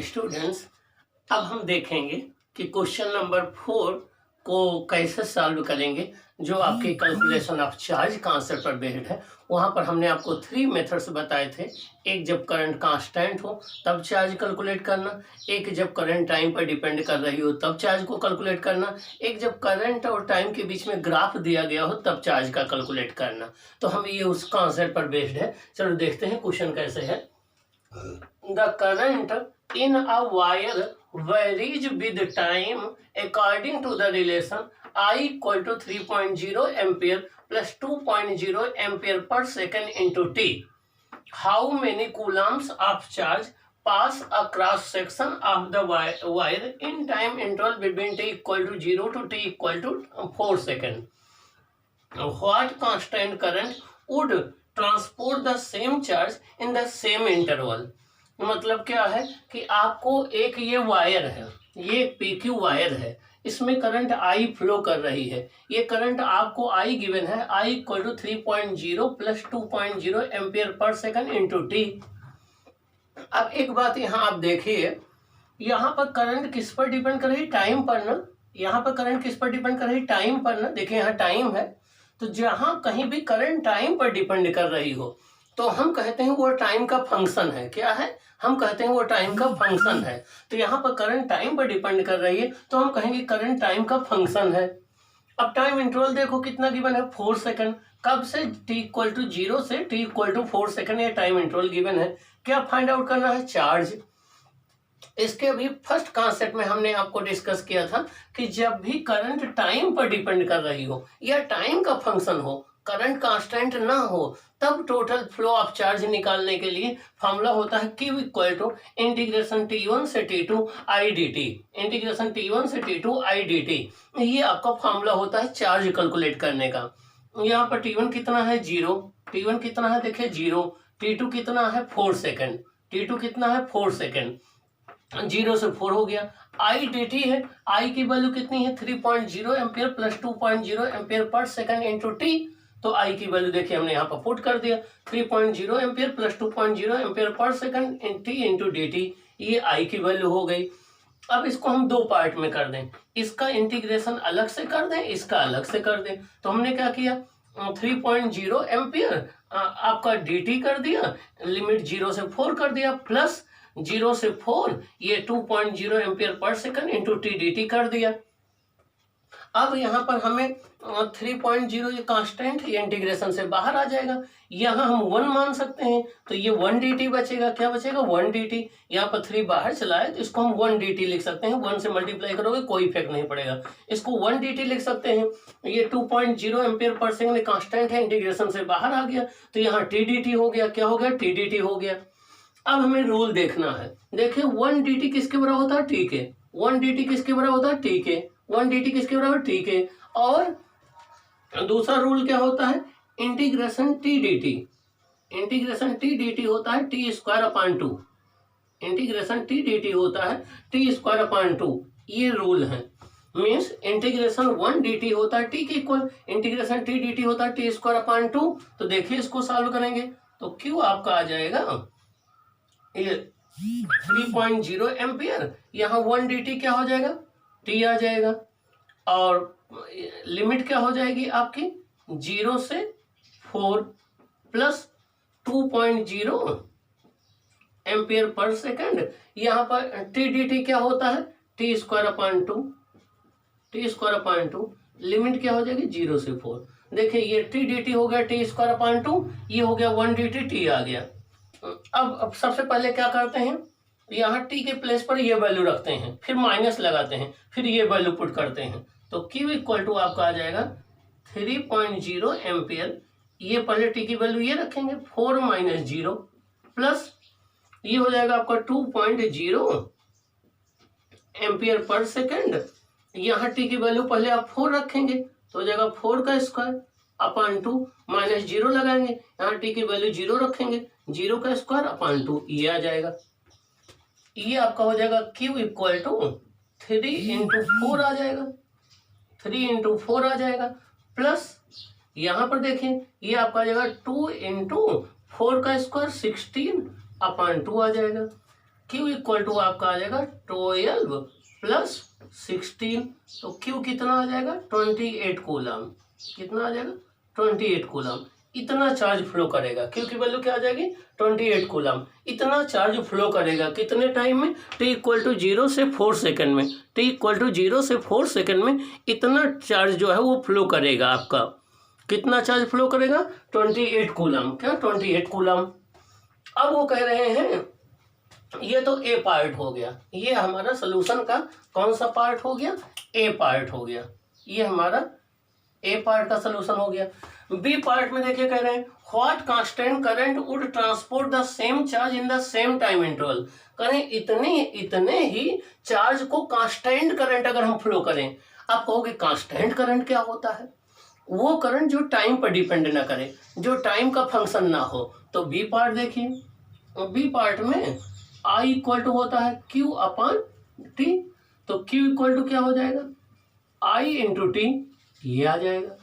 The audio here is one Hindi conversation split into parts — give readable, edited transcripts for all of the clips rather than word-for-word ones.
स्टूडेंट्स, अब हम देखेंगे कि क्वेश्चन नंबर 4 को कैसे सॉल्व करेंगे। जो आपके कैलकुलेशन ऑफ चार्ज कांसेप्ट पर बेस्ड है, वहाँ पर हमने आपको 3 मेथड्स बताए थे। एक जब करंट कांस्टेंट हो तब चार्ज कैलकुलेट करना, एक जब करंट टाइम पर डिपेंड कर रही हो तब चार्ज को कैलकुलेट करना, एक जब करंट और टाइम के बीच में ग्राफ दिया गया हो तब चार्ज का कैलकुलेट करना। तो हम ये उस कांसेप्ट पर बेस्ड है। चलो देखते हैं क्वेश्चन कैसे है। The current in a wire varies with time according to the relation I equal to 3.0 ampere plus 2.0 ampere per second into t. How many coulombs of charge pass across section of the wire in time interval between t equal to 0 to t equal to 4 seconds? What constant current would transport the same charge in the same interval? मतलब क्या है कि आपको एक ये वायर है, ये PQ वायर है, इसमें करंट I फ्लो कर रही है। ये करंट आपको I गिवन है, I equal to 3.0 plus 2.0 ampere per second into t. अब एक बात यहाँ आप देखिए, यहाँ पर करंट किस पर डिपेंड कर रही है? टाइम पर ना। यहाँ पर करंट किस पर डिपेंड कर रही है? टाइम पर ना। देखिए यहाँ टाइम है, तो जहाँ कहीं भी करंट टाइम पर डिपेंड कर रही हो तो हम कहते हैं वो टाइम का फंक्शन है। क्या है? हम कहते हैं वो टाइम का फंक्शन है। तो यहाँ पर करंट टाइम पर डिपेंड कर रही है तो हम कहेंगे करंट टाइम का फंक्शन है। अब टाइम इंटरवल देखो कितना गिवन है, 4 सेकंड। कब से? t इक्वल टू 0 से t इक्वल टू 4 सेकंड ये टाइम इंटरवल गिवन है। क्या फाइंड आउट करना है? चार्ज। इसके अभी फर्स्ट कॉन्सेप्ट में हमने आपको डिस्कस किया था कि जब भी करंट टाइम पर डिपेंड कर रही हो या टाइम का फंक्शन हो, करंट कांस्टेंट ना हो, तब टोटल फ्लो ऑफ चार्ज निकालने के लिए फॉर्मूला होता है Q equal to integration T1 से T2 I dt। Integration T1 से T2 I dt, ये आपका फॉर्मूला होता है चार्ज कैलकुलेट करने का। यहाँ पर T1 कितना है? 0। T1 कितना है? देखिए 0। T2 कितना है? 4 सेकेंड। T2 कितना है? 4 सेकेंड। 0 से 4 हो गया। I dt है, I की वैल्यू कितनी है? 3.0 ampere plus 2.0 ampere per second into T. तो I की वैल्यू देखिए हमने यहाँ पर पुट कर दिया, 3.0 ampere plus 2.0 ampere per second in T into D T. ये I की वैल्यू हो गई। अब इसको हम दो पार्ट में कर दें, इसका इंटीग्रेशन अलग से कर दें, इसका अलग से कर दें। तो हमने क्या किया, 3.0 एम्पियर आपका dt कर दिया, लिमिट 0 से 4 कर दिया, प्लस 0 से 4 ये 2.0 ampere per second into T D T कर दिया। अब यहाँ पर हमें 3.0 ये कांस्टेंट, ये इंटीग्रेशन से बाहर आ जाएगा। यहाँ हम 1 मान सकते हैं तो ये 1 dt बचेगा। क्या बचेगा? 1 dt। यहाँ पर 3 बाहर चला है तो इसको हम 1 dt लिख सकते हैं। 1 से मल्टीप्लाई करोगे कोई इफेक्ट नहीं पड़ेगा, इसको 1 dt लिख सकते हैं। ये 2.0 एम्पियर पर सेकंड कांस्टेंट है, इंटीग्रेशन से बाहर आ गया तो यहाँ टी डी टी हो गया। क्या हो गया? टी डी टी हो गया। अब हमें रूल देखना है। देखिए 1 dt किसके बराबर होता है? टी के। 1 dt किसके बराबर होता है? टी के। 1 dt किसके बराबर? टी के। और दूसरा रूल क्या होता है? Integration T D T. Integration T D T होता है T square upon 2। Integration T D T होता है टी स्क्वायर अपॉन 2। ये रूल है। मीन्स इंटीग्रेशन 1 dt होता है टी के equal, integration T D T होता है टी स्क्वायर अपॉन 2। तो देखिए इसको सॉल्व करेंगे तो Q आपका आ जाएगा ये 3.0 एम्पियर, यहाँ 1 dt क्या हो जाएगा? t आ जाएगा। और लिमिट क्या हो जाएगी आपकी? 0 से 4 प्लस 2.0 एम्पियर पर सेकंड। यहाँ पर टी डी टी क्या होता है? T square upon 2। T square upon 2 limit क्या हो जाएगी? 0 से 4। देखिए ये टी डी टी हो गया टी स्क्वायर अपॉन 2, ये हो गया 1 dt, टी आ गया। अब सबसे पहले क्या करते हैं, यहाँ t के प्लेस पर ये वैल्यू रखते हैं, फिर माइनस लगाते हैं, फिर ये वैल्यू पुट करते हैं। तो Q इक्वल टू आपका आ जाएगा 3.0 एम्पियर। ये पहले t की वैल्यू ये रखेंगे, 4 माइनस 0 प्लस ये हो जाएगा आपका 2.0 एम्पियर पर सेकेंड। यहाँ t की वैल्यू पहले आप 4 रखेंगे तो हो जाएगा 4 का स्क्वायर अपॉन 2 माइनस 0 लगाएंगे, यहाँ t की वैल्यू 0 रखेंगे, 0 का स्क्वायर अपॉन 2, ये आ जाएगा। ये आपका हो जाएगा Q इक्वल टू 3 इंटू 4 आ जाएगा, 3 इंटू 4 आ जाएगा, प्लस यहाँ पर देखें ये आपका आ जाएगा 2 इंटू 4 का स्क्वायर 16 अपॉन 2 आ जाएगा। Q इक्वल टू आपका आ जाएगा 12 प्लस 16, तो Q कितना आ जाएगा 28 कूलम। कितना आ जाएगा 28 कूलम। इतना चार्ज फ्लो करेगा, Q की वैल्यू क्या आ जाएगी 28 कूलम। इतना चार्ज फ्लो करेगा कितने टाइम में, t इक्वल टू 0 से 4 सेकंड में। t इक्वल टू 0 से 4 सेकंड में इतना चार्ज जो है वो फ्लो करेगा आपका। कितना चार्ज फ्लो करेगा 28 कूलम। क्या 28 कूलम। अब वो कह रहे हैं, ये तो ए पार्ट हो गया, ये हमारा सोल्यूशन का कौन सा पार्ट हो गया, ए पार्ट हो गया। ये हमारा ए पार्ट का सोल्यूशन हो गया। बी पार्ट में देखिए कह रहे हैं what constant current would transport the same charge in the same time interval. करें इतने ही चार्ज को कांस्टेंट करंट अगर हम फ्लो करें। आप कहोगे कांस्टेंट करंट क्या होता है, वो करंट जो टाइम पर डिपेंड ना करे, जो टाइम का फंक्शन ना हो। तो बी पार्ट देखिए, बी पार्ट में आई इक्वल टू होता है क्यू अपॉन टी, तो क्यू इक्वल टू क्या हो जाएगा आई इंटू टी, ये आ जाएगा।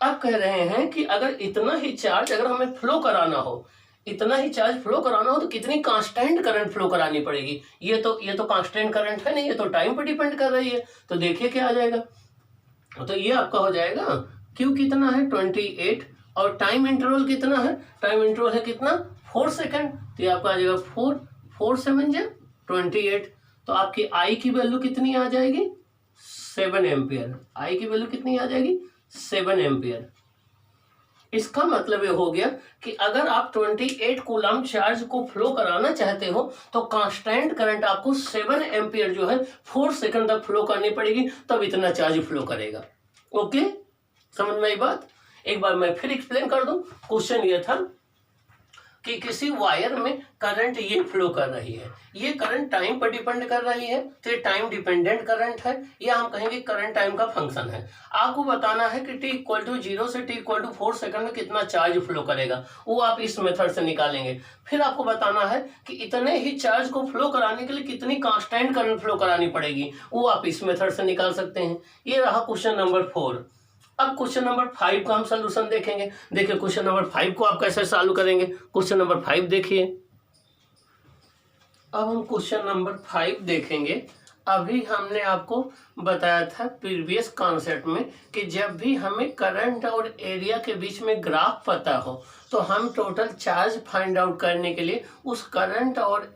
अब कह रहे हैं कि अगर इतना ही चार्ज अगर हमें फ्लो कराना हो, इतना ही चार्ज फ्लो कराना हो तो कितनी कांस्टेंट करंट फ्लो करानी पड़ेगी। ये तो कांस्टेंट करंट है नहीं, ये तो टाइम पर डिपेंड कर रही है। तो देखिए क्या आ जाएगा, तो ये आपका हो जाएगा Q कितना है 28 और टाइम इंटरवल कितना है, टाइम इंटरवल है कितना 4 सेकंड। तो ये आपका आ जाएगा 4 7 जा 28। तो आपकी I की वैल्यू कितनी आ जाएगी 7 एम्पियर। I की वैल्यू कितनी आ जाएगी 7 एम्पियर। इसका मतलब ये हो गया कि अगर आप 28 कूलम चार्ज को फ्लो कराना चाहते हो तो कांस्टेंट करंट आपको 7 एम्पियर जो है 4 सेकंड तक फ्लो करनी पड़ेगी, तब इतना चार्ज फ्लो करेगा। ओके, समझ में आई बात। एक बार मैं फिर एक्सप्लेन कर दूं। क्वेश्चन ये था कि किसी वायर में करंट ये फ्लो कर रही है, ये करंट टाइम पर डिपेंड कर रही है, तो ये टाइम डिपेंडेंट करंट है, या हम कहेंगे करंट टाइम का फंक्शन है। आपको बताना है कि t इक्वल टू 0 से t इक्वल टू 4 सेकंड में कितना चार्ज फ्लो करेगा, वो आप इस मेथड से निकालेंगे। फिर आपको बताना है कि इतने ही चार्ज को फ्लो कराने के लिए कितनी कांस्टेंट करंट फ्लो करानी पड़ेगी, वो आप इस मेथड से निकाल सकते हैं। ये रहा क्वेश्चन नंबर 4। अब क्वेश्चन नंबर 5 का हम सोल्यूशन देखेंगे। देखिए क्वेश्चन नंबर 5 को आप कैसे सॉल्व करेंगे। क्वेश्चन नंबर 5 देखिए। अब हम क्वेश्चन नंबर 5 देखेंगे। अभी हमने आपको बताया था प्रीवियस कॉन्सेप्ट में कि जब भी हमें करंट और एरिया के बीच में ग्राफ पता हो तो हम टोटल चार्ज फाइंड आउट करने के लिए उस करंट और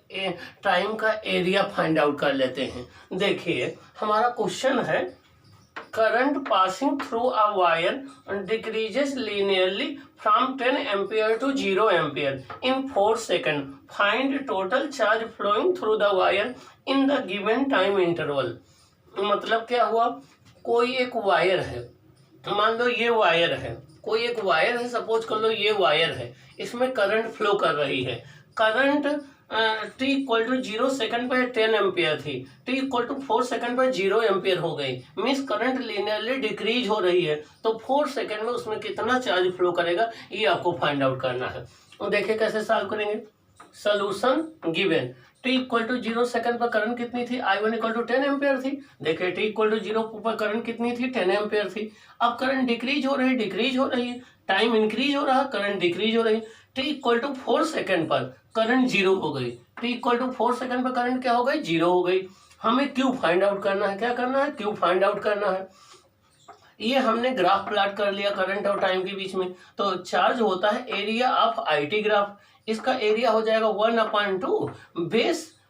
टाइम का एरिया फाइंड आउट कर लेते हैं। देखिए हमारा क्वेश्चन है current passing through a wire decreases linearly from 10 ampere to 0 ampere in 4 seconds. Find total charge flowing through the wire in the given time interval. मतलब क्या हुआ, कोई एक वायर है, मान लो ये वायर है, कोई एक वायर है, सपोज कर लो ये वायर है, इसमें करंट फ्लो कर रही है। Current t equal to 0 second पर 10 एम्पियर थी, t इक्वल टू 4 सेकंड पर 0 एम्पियर हो गई। मीन्स करंट लीनियरली डिक्रीज हो रही है, तो 4 सेकंड में उसमें कितना चार्ज फ्लो करेगा ये आपको फाइंड आउट करना है। तो देखिए कैसे सॉल्व करेंगे। Solution given, t equal to 0 second पर करंट कितनी थी, I1 इक्वल टू 10 एम्पियर थी। देखिए t इक्वल टू 0 पर करंट कितनी थी 10 एम्पियर थी। अब करंट डिक्रीज हो रही है, टाइम इंक्रीज हो रहा, करंट डिक्रीज हो रही है। t इक्वल टू 4 सेकंड पर करंट 0 हो गई, t इक्वल टू 4 सेकंड पर करंट क्या हो गई 0 हो गई। हमें Q फाइंड आउट करना है, क्या करना है Q फाइंड आउट करना है। ये हमने ग्राफ प्लॉट कर लिया करंट और टाइम के बीच में, तो चार्ज होता है एरिया ऑफ IT ग्राफ। इसका एरिया हो जाएगा 1/2,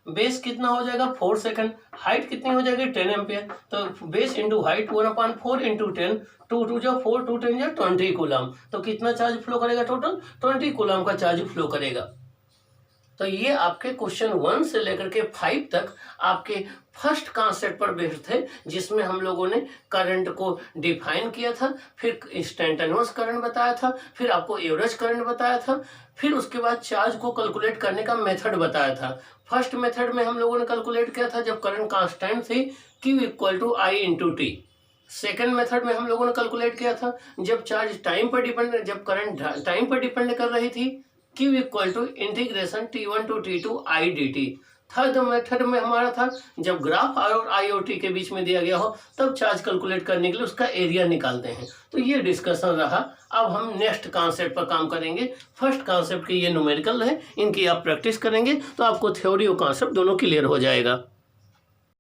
बेस कितना हो जाएगा 4 सेकंड, हाइट कितनी हो जाएगी 10 एम्पियर, तो बेस इंटू हाइट 1/4 इंटू 10, 2 2 जा 4, 2 10 जा 20 कूलम। तो कितना चार्ज फ्लो करेगा टोटल 20 कूलम का चार्ज फ्लो करेगा। तो ये आपके क्वेश्चन 1 से लेकर के 5 तक आपके फर्स्ट कॉन्सेप्ट पर बेस्ड थे, जिसमें हम लोगों ने करंट को डिफाइन किया था, फिर इंस्टेंटेनियस करंट बताया था, फिर आपको एवरेज करंट बताया था, फिर उसके बाद चार्ज को कैलकुलेट करने का मेथड बताया था। फर्स्ट मेथड में हम लोगों ने कैलकुलेट किया था जब करंट कांस्टेंट थी Q equal to I into t. Second method में हम लोगों ने कैलकुलेट किया था जब चार्ज टाइम पर डिपेंड, जब करंट टाइम पर डिपेंड कर रही थी, Q equal to integration T1 to T2 I dt। Third method में हमारा था जब ग्राफ और आईओटी के बीच में दिया गया हो तब चार्ज कैलकुलेट करने के लिए उसका एरिया निकालते हैं। तो ये डिस्कशन रहा। अब हम नेक्स्ट कॉन्सेप्ट पर काम करेंगे। फर्स्ट कॉन्सेप्ट के ये न्यूमेरिकल है, इनकी आप प्रैक्टिस करेंगे तो आपको थ्योरी और कॉन्सेप्ट दोनों क्लियर हो जाएगा।